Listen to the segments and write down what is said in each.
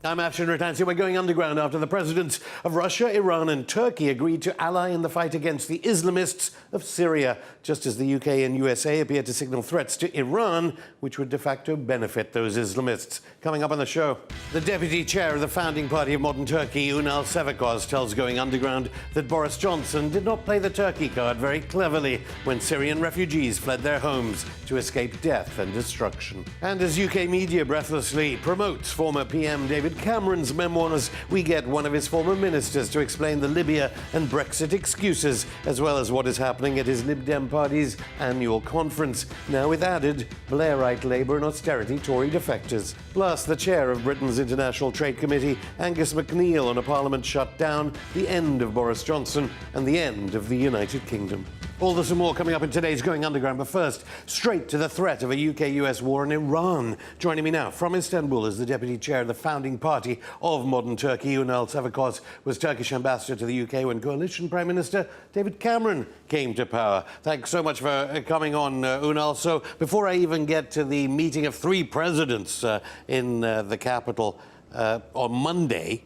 I'm Afshin Rattansi. We're going underground after the presidents of Russia, Iran and Turkey agreed to ally in the fight against the Islamists of Syria, just as the UK and USA appear to signal threats to Iran, which would de facto benefit those Islamists. Coming up on the show, the deputy chair of the founding party of modern Turkey, Ünal Çevi köz, tells Going Underground that Boris Johnson did not play the Turkey card very cleverly when Syrian refugees fled their homes to escape death and destruction. And as UK media breathlessly promotes former PM David Cameron's memoirs, we get one of his former ministers to explain the Libya and Brexit excuses, as well as what is happening at his Lib Dem party's annual conference, now with added Blairite Labour and austerity Tory defectors. Plus, the chair of Britain's International Trade Committee, Angus MacNeil, on a parliament shut down, the end of Boris Johnson and the end of the United Kingdom. All this and more coming up in today's Going Underground, but first, straight to the threat of a UK-US war in Iran. Joining me now from Istanbul is the deputy chair of the founding party of modern Turkey, Ünal Çevi köz, was Turkish ambassador to the UK when coalition Prime Minister David Cameron came to power. Thanks so much for coming on, Ünal. So before I even get to the meeting of three presidents in the capital on Monday,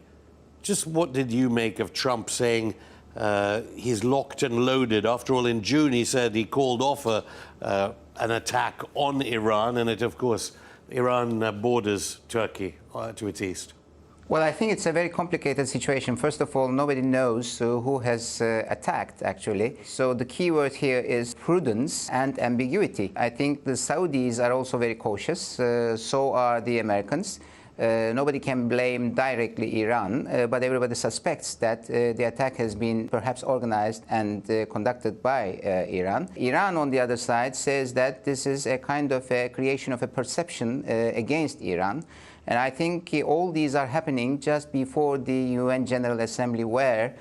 just what did you make of Trump saying he's locked and loaded? After all, in June, he said he called off an attack on Iran, and it, of course, Iran borders Turkey to its east. Well, I think it's a very complicated situation. First of all, nobody knows who has attacked, actually. So the key word here is prudence and ambiguity. I think the Saudis are also very cautious. So are the Americans. Nobody can blame directly Iran, but everybody suspects that the attack has been perhaps organized and conducted by Iran. Iran, on the other side, says that this is a kind of a creation of a perception against Iran. And I think all these are happening just before the UN General Assembly, where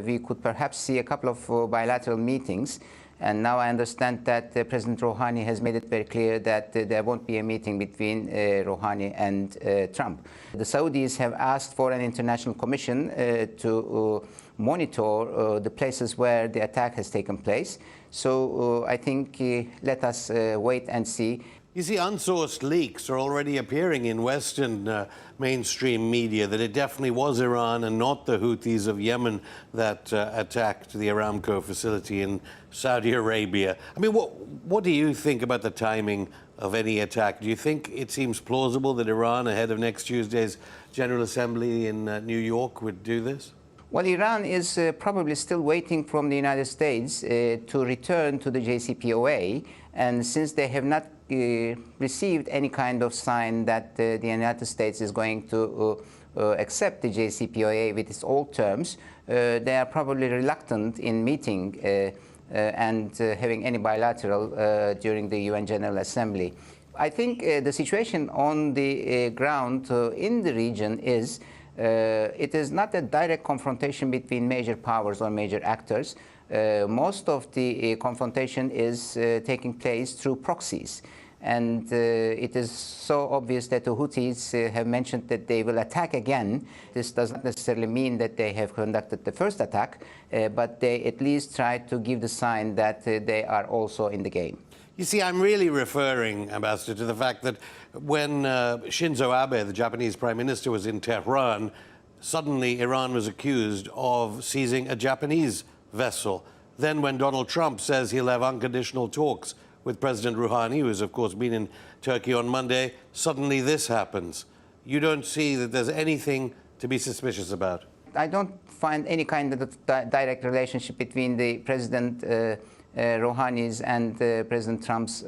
we could perhaps see a couple of bilateral meetings. And now I understand that President Rouhani has made it very clear that there won't be a meeting between Rouhani and Trump. The Saudis have asked for an international commission to monitor the places where the attack has taken place. So I think let us wait and see. You see, unsourced leaks are already appearing in Western mainstream media that it definitely was Iran and not the Houthis of Yemen that attacked the Aramco facility in Saudi Arabia. I mean, what do you think about the timing of any attack? Do you think it seems plausible that Iran, ahead of next Tuesday's General Assembly in New York, would do this? Well, Iran is probably still waiting from the United States to return to the JCPOA. And since they have not received any kind of sign that the United States is going to accept the JCPOA with its old terms, they are probably reluctant in meeting and having any bilateral during the UN General Assembly. I think the situation on the ground in the region is it is not a direct confrontation between major powers or major actors. Most of the confrontation is taking place through proxies. And it is so obvious that the Houthis have mentioned that they will attack again. This does not necessarily mean that they have conducted the first attack, but they at least try to give the sign that they are also in the game. You see, I'm really referring, Ambassador, to the fact that when Shinzo Abe, the Japanese Prime Minister, was in Tehran, suddenly Iran was accused of seizing a Japanese vessel. Then when Donald Trump says he'll have unconditional talks with President Rouhani, who has, of course, been in Turkey on Monday, suddenly this happens. You don't see that there's anything to be suspicious about? I don't find any kind of direct relationship between the President Rouhani's and President Trump's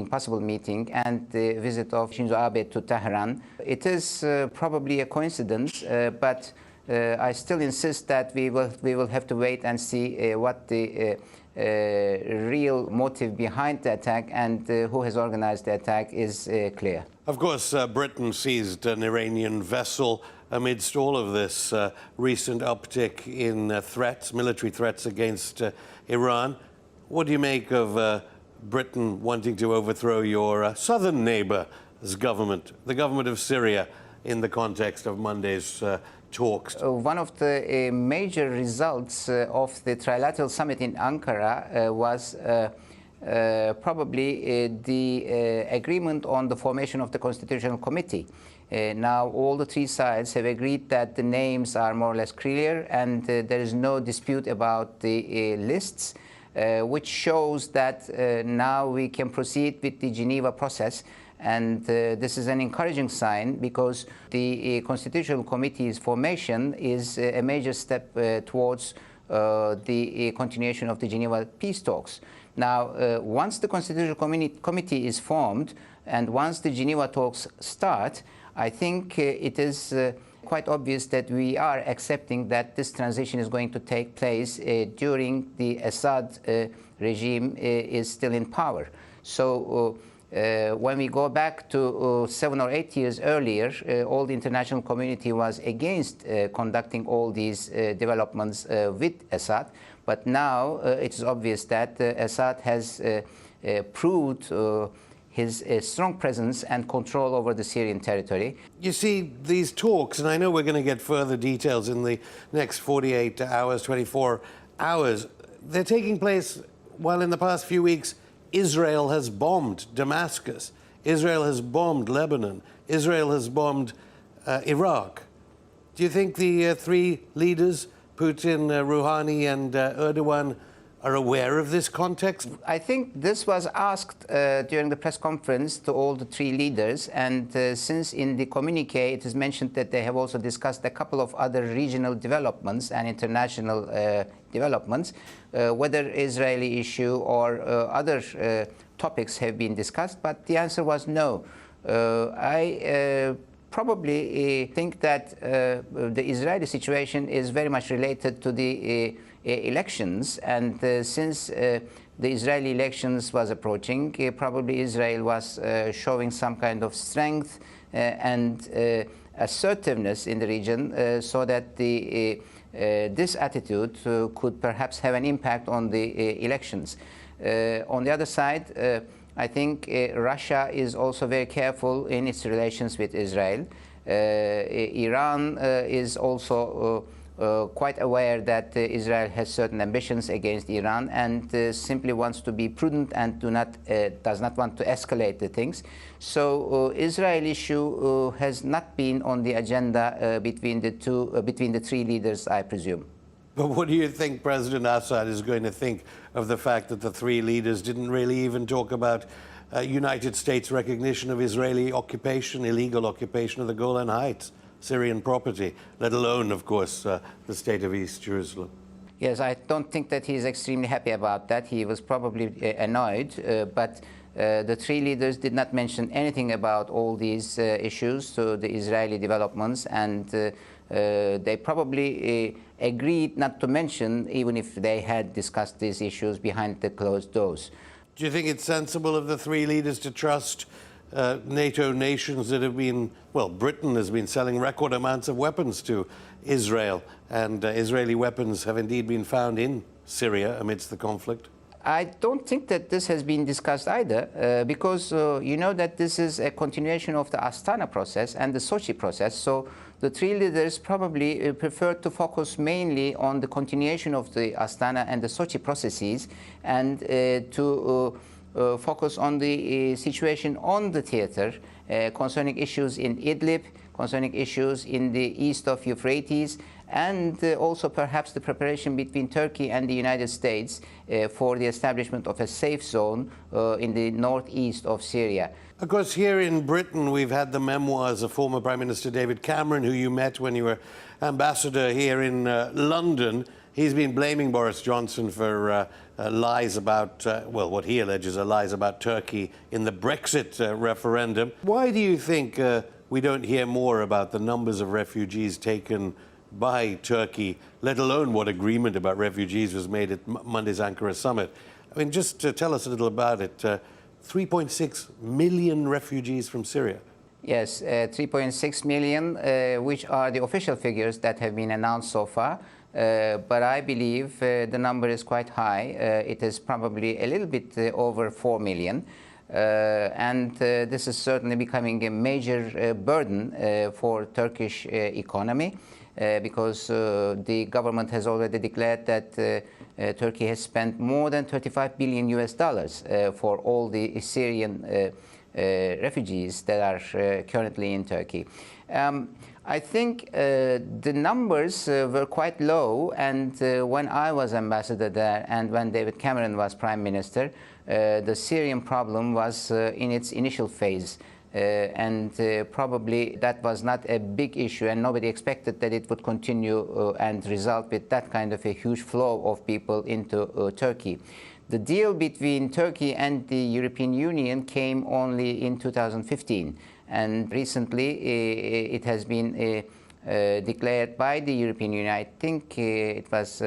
possible meeting, and the visit of Shinzo Abe to Tehran. It is probably a coincidence, but I still insist that we will have to wait and see what the real motive behind the attack and who has organized the attack is clear. Of course, Britain seized an Iranian vessel amidst all of this recent uptick in threats, military threats against Iran. What do you make of Britain wanting to overthrow your southern neighbor's government, the government of Syria, in the context of Monday's talks? One of the major results of the trilateral summit in Ankara was probably the agreement on the formation of the Constitutional Committee. Now all the three sides have agreed that the names are more or less clear, and there is no dispute about the lists, which shows that now we can proceed with the Geneva process. And this is an encouraging sign, because the Constitutional Committee's formation is a major step towards the continuation of the Geneva peace talks. Now, once the Constitutional Committee is formed and once the Geneva talks start, I think it is quite obvious that we are accepting that this transition is going to take place during the Assad regime is still in power. So when we go back to 7 or 8 years earlier, all the international community was against conducting all these developments with Assad. But now it is obvious that Assad has proved his strong presence and control over the Syrian territory. You see, these talks, and I know we're going to get further details in the next 48 hours, 24 hours, they're taking place while in the past few weeks Israel has bombed Damascus, Israel has bombed Lebanon, Israel has bombed Iraq. Do you think the three leaders, Putin, Rouhani and Erdogan, are aware of this context? I think this was asked during the press conference to all the three leaders, and since in the communique it is mentioned that they have also discussed a couple of other regional developments and international developments, whether Israeli issue or other topics have been discussed, but the answer was no. I probably think that the Israeli situation is very much related to the elections, and since the Israeli elections was approaching, probably Israel was showing some kind of strength and assertiveness in the region, so that this attitude could perhaps have an impact on the elections. On the other side, I think Russia is also very careful in its relations with Israel. Iran is also quite aware that Israel has certain ambitions against Iran, and simply wants to be prudent and does not want to escalate the things. So Israel issue has not been on the agenda between the three leaders, I presume. But what do you think President Assad is going to think of the fact that the three leaders didn't really even talk about United States recognition of Israeli occupation, illegal occupation of the Golan Heights, Syrian property, let alone, of course, the state of East Jerusalem? Yes, I don't think that he is extremely happy about that. He was probably annoyed, but the three leaders did not mention anything about all these issues, so the Israeli developments, and they probably agreed not to mention, even if they had discussed these issues behind the closed doors. Do you think it's sensible of the three leaders to trust NATO nations that have been, well, Britain has been selling record amounts of weapons to Israel, and Israeli weapons have indeed been found in Syria amidst the conflict? I don't think that this has been discussed either, because you know that this is a continuation of the Astana process and the Sochi process. So the three leaders probably prefer to focus mainly on the continuation of the Astana and the Sochi processes, and to focus on the situation on the theater concerning issues in Idlib, concerning issues in the east of Euphrates, and also perhaps the preparation between Turkey and the United States for the establishment of a safe zone in the northeast of Syria. Of course, here in Britain, we've had the memoirs of former Prime Minister David Cameron, who you met when you were ambassador here in London. He's been blaming Boris Johnson for lies about, well, what he alleges are lies about Turkey in the Brexit referendum. Why do you think we don't hear more about the numbers of refugees taken by Turkey, let alone what agreement about refugees was made at Monday's Ankara summit? I mean, just tell us a little about it. 3.6 million refugees from Syria. Yes, 3.6 million, which are the official figures that have been announced so far. But I believe the number is quite high. It is probably a little bit over 4 million. and this is certainly becoming a major burden for Turkish economy because the government has already declared that Turkey has spent more than 35 billion US dollars for all the Syrian refugees that are currently in Turkey. I think the numbers were quite low, and when I was ambassador there and when David Cameron was prime minister, the Syrian problem was in its initial phase. And probably that was not a big issue, and nobody expected that it would continue and result with that kind of a huge flow of people into Turkey. The deal between Turkey and the European Union came only in 2015, and recently it has been declared by the European Union. I think it was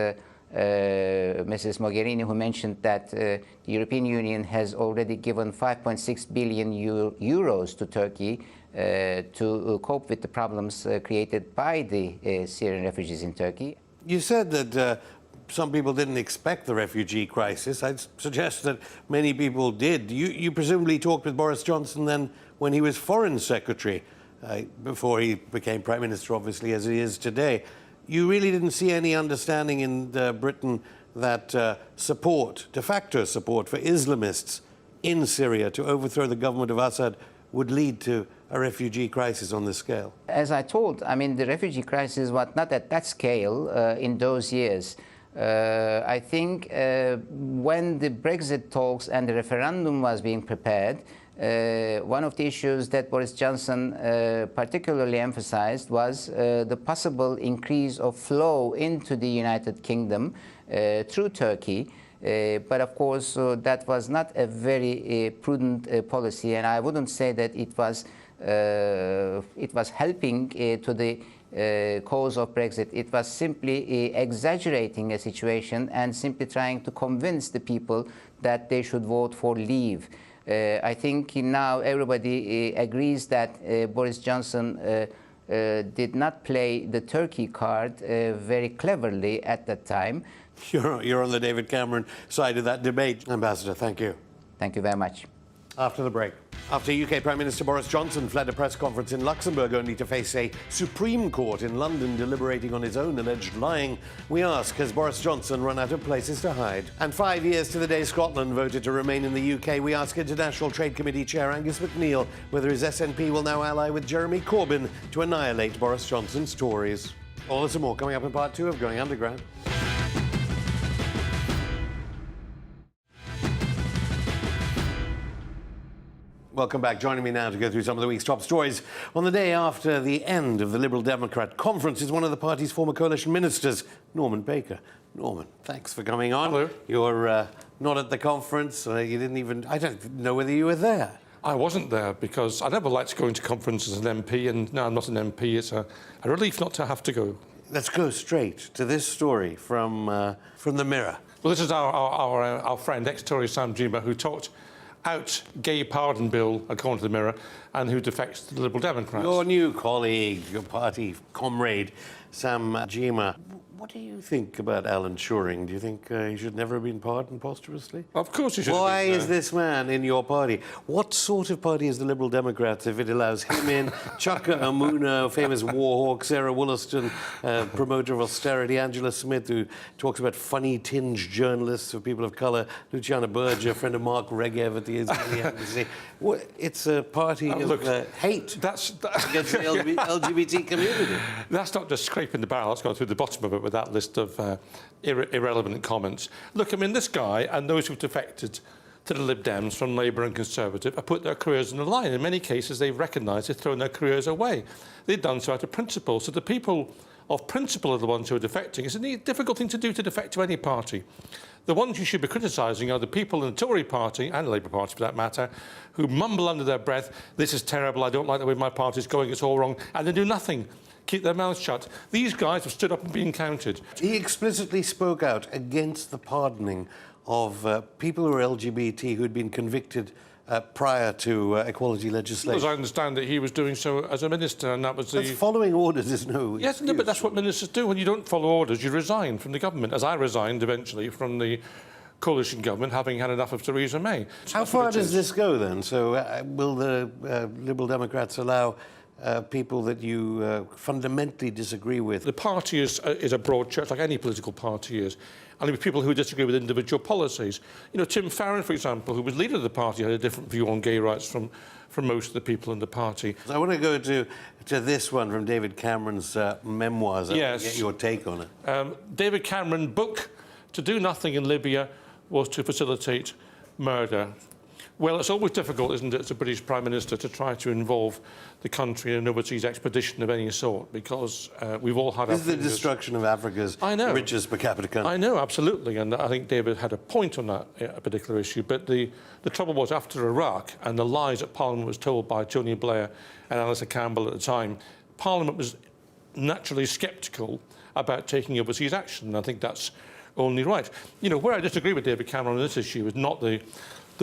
Mrs. Mogherini who mentioned that the European Union has already given 5.6 billion euros to Turkey to cope with the problems created by the Syrian refugees in Turkey. You said that some people didn't expect the refugee crisis. I'd suggest that many people did. You presumably talked with Boris Johnson then when he was Foreign Secretary, before he became Prime Minister, obviously, as he is today. You really didn't see any understanding in Britain that support, de facto support for Islamists in Syria to overthrow the government of Assad would lead to a refugee crisis on this scale? As I told, I mean, the refugee crisis was not at that scale in those years. I think when the Brexit talks and the referendum was being prepared, one of the issues that Boris Johnson particularly emphasized was the possible increase of flow into the United Kingdom through Turkey. But of course, that was not a very prudent policy, and I wouldn't say that it was helping to the cause of Brexit. It was simply exaggerating a situation and simply trying to convince the people that they should vote for leave. I think now everybody agrees that Boris Johnson did not play the Turkey card very cleverly at that time. You're on the David Cameron side of that debate. Ambassador, thank you. Thank you very much. After the break. After UK Prime Minister Boris Johnson fled a press conference in Luxembourg only to face a Supreme Court in London deliberating on his own alleged lying, we ask, has Boris Johnson run out of places to hide? And 5 years to the day Scotland voted to remain in the UK, we ask International Trade Committee Chair Angus MacNeil whether his SNP will now ally with Jeremy Corbyn to annihilate Boris Johnson's Tories. All this and more coming up in part 2 of Going Underground. Welcome back. Joining me now to go through some of the week's top stories. On the day after the end of the Liberal Democrat conference is one of the party's former coalition ministers, Norman Baker. Norman, thanks for coming on. Hello. You're not at the conference. You didn't even... I don't know whether you were there. I wasn't there because I never liked going to conferences as an MP, and now I'm not an MP. It's a relief not to have to go. Let's go straight to this story from the Mirror. Well, this is our friend, ex-Tory Sam Gyimah, who talked out gay pardon bill, according to the Mirror, and who defects to the Liberal Democrats. Your new colleague, your party comrade, Sam Gyimah. What do you think about Alan Turing? Do you think he should never have been pardoned posthumously? Of course he should. Why is this man in your party? What sort of party is the Liberal Democrats if it allows him in? Chaka Amuna, famous war hawk, Sarah Wollaston, promoter of austerity, Angela Smith, who talks about funny-tinged journalists of people of colour, Luciana Berger, friend of Mark Regev at the Israeli embassy. It's a party of hate against the LGBT community. That's not just scraping the barrel, that's going through the bottom of it with that list of irrelevant comments. Look, I mean, this guy and those who've defected to the Lib Dems from Labour and Conservative have put their careers on the line. In many cases, they've recognised they've thrown their careers away. They've done so out of principle. So the people of principle are the ones who are defecting. It's a difficult thing to do to defect to any party. The ones you should be criticising are the people in the Tory party, and the Labour Party for that matter, who mumble under their breath, this is terrible, I don't like the way my party's going, it's all wrong, and they do nothing. Keep their mouths shut. These guys have stood up and been counted. He explicitly spoke out against the pardoning of people who are LGBT who had been convicted prior to equality legislation. As I understand it, he was doing so as a minister, and that was the... That's following orders is no Yes, excuse. no, but that's what ministers do. When you don't follow orders, you resign from the government, as I resigned eventually from the coalition government, having had enough of Theresa May. How far does this go then? So will the Liberal Democrats allow people that you fundamentally disagree with? The party is a broad church, like any political party is. And with people who disagree with individual policies. You know, Tim Farron, for example, who was leader of the party, had a different view on gay rights from most of the people in the party. So I want to go to this one from David Cameron's memoirs. Yes. Get your take on it. David Cameron book, To Do Nothing in Libya was to facilitate murder. Well, it's always difficult, isn't it, as a British Prime Minister, to try to involve the country in an overseas expedition of any sort, because we've all had... This is the destruction of Africa's richest per capita country. I know, absolutely, and I think David had a point on that particular issue, but the trouble was, after Iraq and the lies that Parliament was told by Tony Blair and Alistair Campbell at the time, Parliament was naturally sceptical about taking overseas action, and I think that's only right. You know, where I disagree with David Cameron on this issue is not the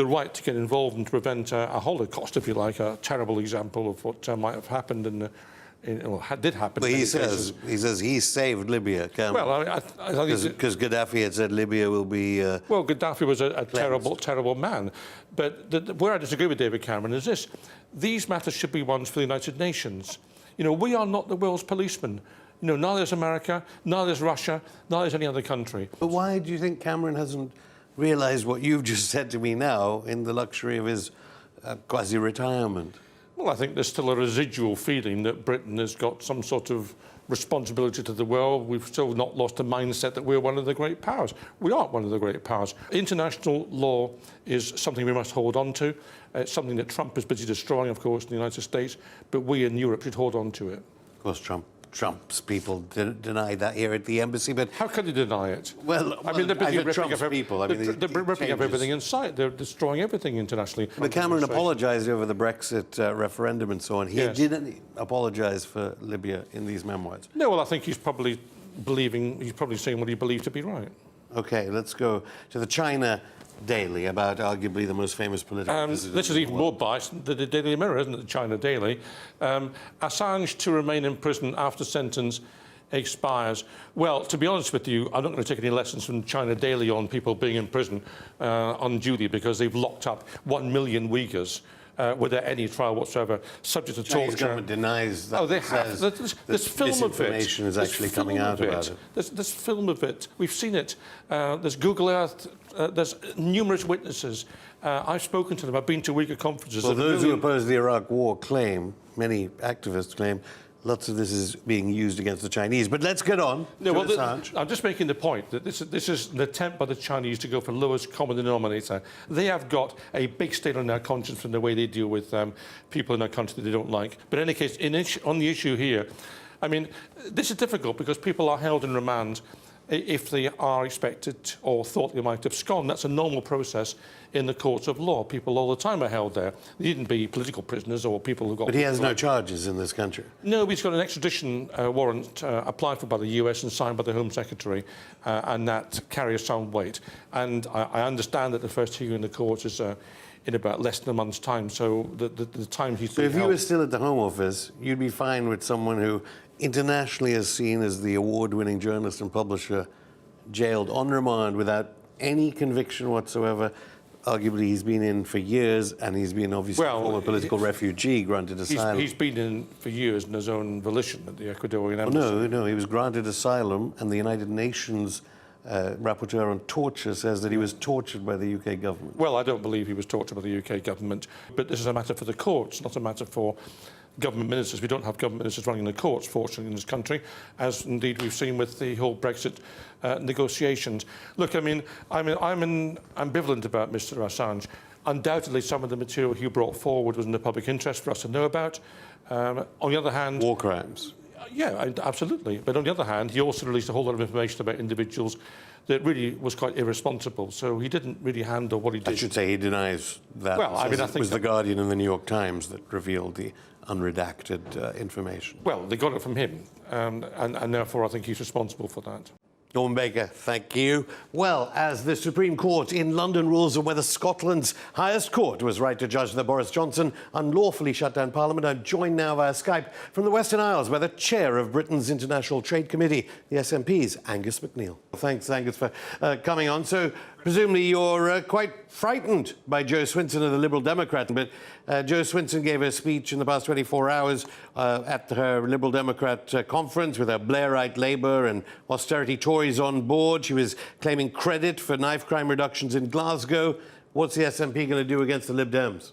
right to get involved and to prevent a Holocaust, if you like, a terrible example of what might have happened did happen. But he says he saved Libya. Well, I think because Gaddafi had said Libya will be. Well, Gaddafi was a terrible man. But where I disagree with David Cameron is this: these matters should be ones for the United Nations. You know, we are not the world's policemen. You know, neither is America, neither is Russia, neither is any other country. But why do you think Cameron hasn't realised what you've just said to me now in the luxury of his quasi-retirement? Well, I think there's still a residual feeling that Britain has got some sort of responsibility to the world. We've still not lost the mindset that we're one of the great powers. We aren't one of the great powers. International law is something we must hold on to. It's something that Trump is busy destroying, of course, in the United States, but we in Europe should hold on to it. Of course, Trump's people denied that here at the embassy, but... How can they deny it? Well, I mean, they're busy ripping Trump's up people. I mean, they're ripping up everything in sight. They're destroying everything internationally. But Cameron apologised over the Brexit referendum and so on. He didn't apologise for Libya in these memoirs. No, well, I think he's probably saying what he believed to be right. OK, let's go to the China Daily about arguably the most famous political dissident. This is even more biased than the Daily Mirror, isn't it, the China Daily? Assange to remain in prison after sentence expires. Well, to be honest with you, I'm not going to take any lessons from China Daily on people being in prison unduly, because they've locked up 1 million Uyghurs without any trial whatsoever, subject to torture. The Chinese government denies that. Oh, they have. There's film of it. Disinformation is actually coming out about it. There's film of it. We've seen it. There's Google Earth. There's numerous witnesses. I've spoken to them. I've been to Uyghur conferences. Well, those who oppose the Iraq war claim, many activists claim, lots of this is being used against the Chinese. But let's get on to Assange. I'm just making the point that this is an attempt by the Chinese to go for lowest common denominator. They have got a big stain on their conscience from the way they deal with people in their country that they don't like. But in any case, on the issue here, I mean, this is difficult because people are held in remand if they are expected or thought they might abscond. That's a normal process in the courts of law. People all the time are held there. They needn't be political prisoners or people who got... But he has no charges in this country. No, he's got an extradition warrant applied for by the US and signed by the Home Secretary, and that carries some weight. And I understand that the first hearing in the court is in about less than a month's time, so the time he's... So if you were still at the Home Office, you'd be fine with someone who internationally is seen as the award-winning journalist and publisher jailed on remand without any conviction whatsoever. Arguably, he's been in for years, and he's been obviously a former political refugee granted asylum. He's been in for years in his own volition at the Ecuadorian embassy. No, he was granted asylum, and the United Nations rapporteur on torture says that he was tortured by the UK government. Well, I don't believe he was tortured by the UK government, but this is a matter for the courts, not a matter for government ministers. We don't have government ministers running the courts, fortunately, in this country, as indeed we've seen with the whole Brexit negotiations. Look, I mean, I'm ambivalent about Mr. Assange. Undoubtedly, some of the material he brought forward was in the public interest for us to know about. On the other hand... War crimes. Yeah, absolutely. But on the other hand, he also released a whole lot of information about individuals that really was quite irresponsible. So he didn't really handle what he did. I should say he denies that. Well, I mean, I think it was The Guardian and the New York Times that revealed the unredacted information. Well, they got it from him, and therefore I think he's responsible for that. Norman Baker, thank you. Well, as the Supreme Court in London rules on whether Scotland's highest court was right to judge that Boris Johnson unlawfully shut down Parliament, I'm joined now via Skype from the Western Isles by the chair of Britain's International Trade Committee, the SNP's Angus MacNeil. Thanks, Angus, for coming on. So, Presumably you're quite frightened by Jo Swinson of the Liberal Democrat, but Jo Swinson gave a speech in the past 24 hours at her Liberal Democrat conference with her Blairite Labour and austerity Tories on board. She was claiming credit for knife crime reductions in Glasgow. What's the SNP going to do against the Lib Dems?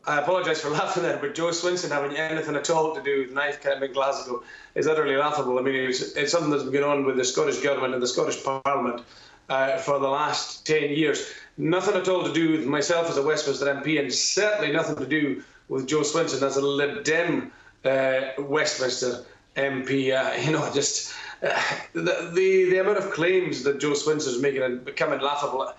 I apologise for laughing there, but Jo Swinson having anything at all to do with knife crime in Glasgow is utterly laughable. I mean, it's something that's been going on with the Scottish Government and the Scottish Parliament for the last 10 years. Nothing at all to do with myself as a Westminster MP, and certainly nothing to do with Jo Swinson as a Lib Dem Westminster MP. The amount of claims that Jo Swinson is making and becoming laughable.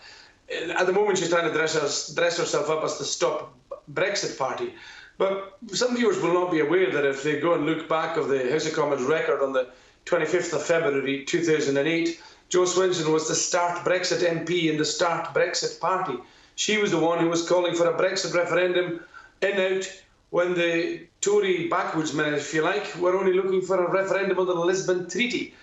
At the moment, she's trying to dress herself up as the Stop Brexit Party. But some viewers will not be aware that if they go and look back of the House of Commons record on the 25th of February 2008, Jo Swinson was the Start Brexit MP in the Start Brexit Party. She was the one who was calling for a Brexit referendum out when the Tory backwoodsmen, if you like, were only looking for a referendum on the Lisbon Treaty.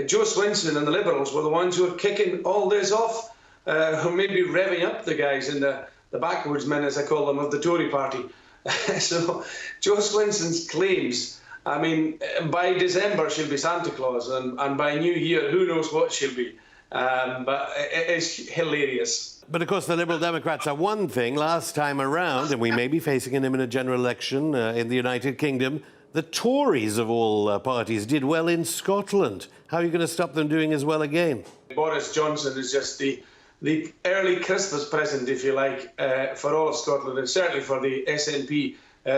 Jo Swinson and the Liberals were the ones who were kicking all this off, who may be revving up the guys in the backwoodsmen, as I call them, of the Tory party. So Jo Swinson's claims, I mean, by December she'll be Santa Claus, and by New Year, who knows what she'll be. But it's hilarious. But of course, the Liberal Democrats are one thing. Last time around, and we may be facing an imminent general election in the United Kingdom, the Tories of all parties did well in Scotland. How are you going to stop them doing as well again? Boris Johnson is just the early Christmas present, if you like, for all of Scotland, and certainly for the SNP.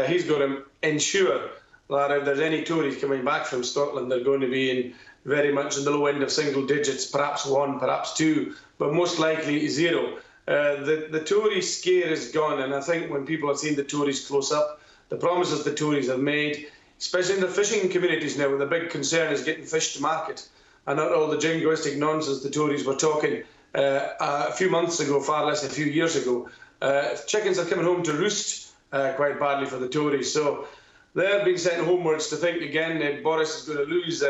He's going to ensure that if there's any Tories coming back from Scotland, they're going to be very much in the low end of single digits, perhaps 1, perhaps 2, but most likely 0. The Tory scare is gone, and I think when people have seen the Tories close up, the promises the Tories have made, especially in the fishing communities now, where the big concern is getting fish to market, and not all the jingoistic nonsense the Tories were talking a few months ago, far less a few years ago. Chickens are coming home to roost quite badly for the Tories. So they're being sent homewards to think again that Boris is going to lose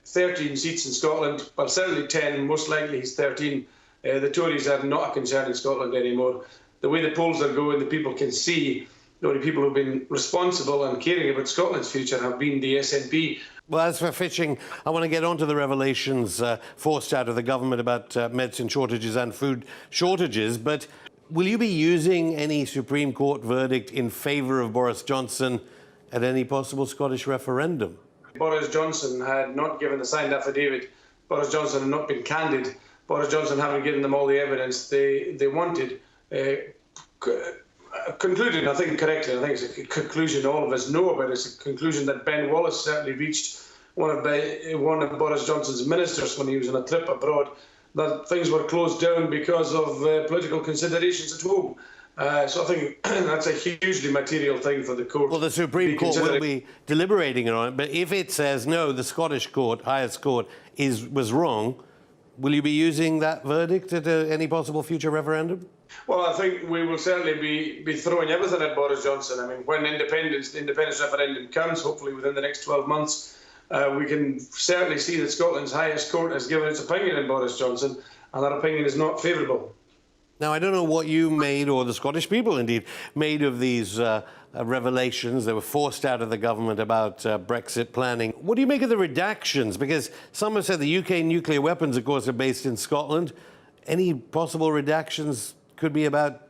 13 seats in Scotland. Well, certainly 10, most likely he's 13. The Tories are not a concern in Scotland anymore. The way the polls are going, the people can see the only people who've been responsible and caring about Scotland's future have been the SNP. Well, as for fishing, I want to get on to the revelations forced out of the government about medicine shortages and food shortages. But will you be using any Supreme Court verdict in favour of Boris Johnson at any possible Scottish referendum? Boris Johnson had not given the signed affidavit. Boris Johnson had not been candid. Boris Johnson hadn't given them all the evidence they wanted. Concluded, I think correctly, I think it's a conclusion all of us know about. It's a conclusion that Ben Wallace certainly reached, one of Boris Johnson's ministers when he was on a trip abroad, that things were closed down because of political considerations at home. So I think that's a hugely material thing for the court. Well, the Supreme Court will be deliberating on it, but if it says no, the Scottish court, highest court, was wrong, will you be using that verdict at any possible future referendum? Well, I think we will certainly be throwing everything at Boris Johnson. I mean, when the independence referendum comes, hopefully within the next 12 months, we can certainly see that Scotland's highest court has given its opinion on Boris Johnson, and that opinion is not favourable. Now, I don't know what you made, or the Scottish people indeed, made of these revelations that were forced out of the government about Brexit planning. What do you make of the redactions? Because some have said the UK nuclear weapons, of course, are based in Scotland. Any possible redactions could be about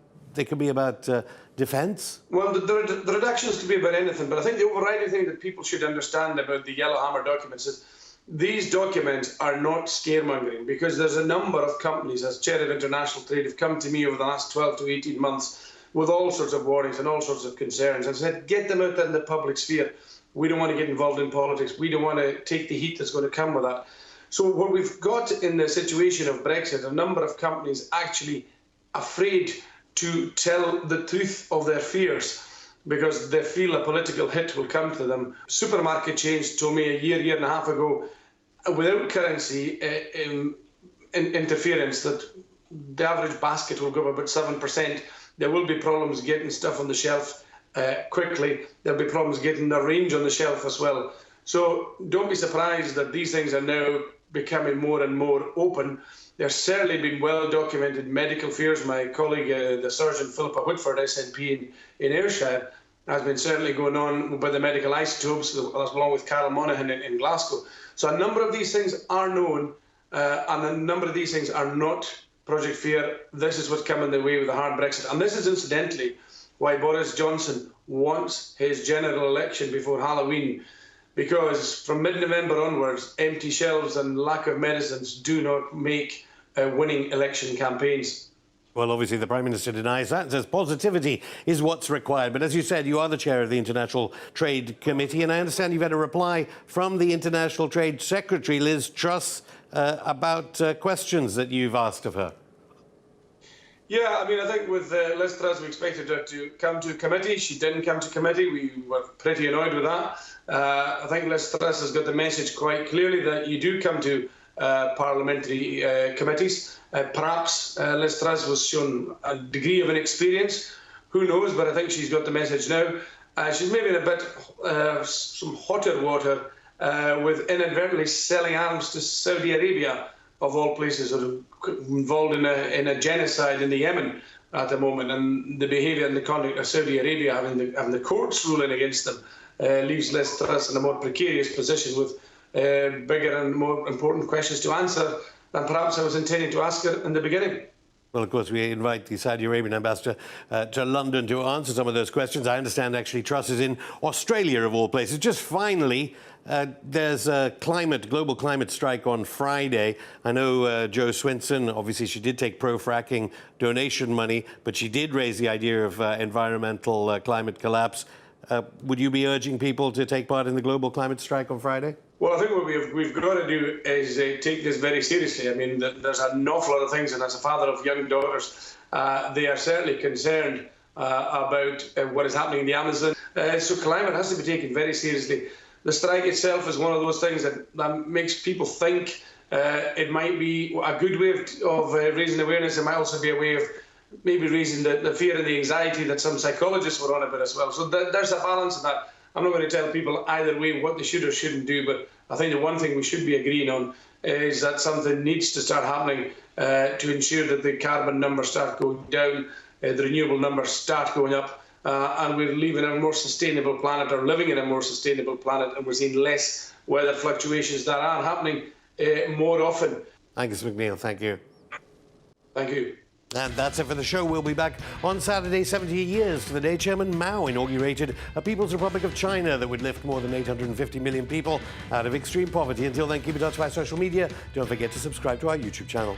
defence? Well, the redactions could be about anything, but I think the overriding thing that people should understand about the Yellowhammer documents is these documents are not scaremongering, because there's a number of companies, as chair of international trade, have come to me over the last 12 to 18 months with all sorts of warnings and all sorts of concerns and said, get them out there in the public sphere. We don't want to get involved in politics. We don't want to take the heat that's going to come with that. So what we've got in the situation of Brexit, a number of companies actually afraid to tell the truth of their fears because they feel a political hit will come to them. Supermarket chains told me a year and a half ago, without currency interference, that the average basket will go up about 7%. There will be problems getting stuff on the shelf quickly. There'll be problems getting the range on the shelf as well. So don't be surprised that these things are now becoming more and more open. There's certainly been well-documented medical fears. My colleague, the surgeon Philippa Whitford, SNP in Ayrshire, has been certainly going on with the medical isotopes, along with Carol Monaghan in Glasgow. So a number of these things are known, and a number of these things are not Project Fear. This is what's coming the way with a hard Brexit. And this is incidentally why Boris Johnson wants his general election before Halloween, because from mid-November onwards, empty shelves and lack of medicines do not make winning election campaigns. Well, obviously, the Prime Minister denies that and says positivity is what's required. But as you said, you are the chair of the International Trade Committee, and I understand you've had a reply from the International Trade Secretary, Liz Truss, about questions that you've asked of her. Yeah, I mean, I think with Liz Truss, we expected her to come to committee. She didn't come to committee. We were pretty annoyed with that. I think Liz Truss has got the message quite clearly that you do come to parliamentary committees. Perhaps Liz Truss was shown a degree of inexperience. Who knows? But I think she's got the message now. She's maybe in a bit some hotter water with inadvertently selling arms to Saudi Arabia, of all places, sort of involved in a genocide in the Yemen at the moment. And the behaviour and the conduct of Saudi Arabia, having the courts ruling against them, leaves Liz Truss in a more precarious position with bigger and more important questions to answer than perhaps I was intending to ask her in the beginning. Well, of course, we invite the Saudi Arabian ambassador to London to answer some of those questions. I understand, actually, Truss is in Australia, of all places. Just finally, there's a global climate strike on Friday. I know Jo Swinson, obviously, she did take pro-fracking donation money, but she did raise the idea of environmental climate collapse. Would you be urging people to take part in the global climate strike on Friday? Well, I think what we've got to do is take this very seriously. I mean, there's an awful lot of things, and as a father of young daughters, they are certainly concerned about what is happening in the Amazon. So climate has to be taken very seriously. The strike itself is one of those things that makes people think it might be a good way of raising awareness. It might also be a way of maybe raising the fear and the anxiety that some psychologists were on about as well. So there's a balance in that. I'm not going to tell people either way what they should or shouldn't do, but I think the one thing we should be agreeing on is that something needs to start happening to ensure that the carbon numbers start going down, the renewable numbers start going up, and we're leaving a more sustainable planet, or living in a more sustainable planet, and we're seeing less weather fluctuations that are happening more often. Angus MacNeil, thank you. Thank you. And that's it for the show. We'll be back on Saturday, 70 years to the day Chairman Mao inaugurated a People's Republic of China that would lift more than 850 million people out of extreme poverty. Until then, keep in touch via social media. Don't forget to subscribe to our YouTube channel.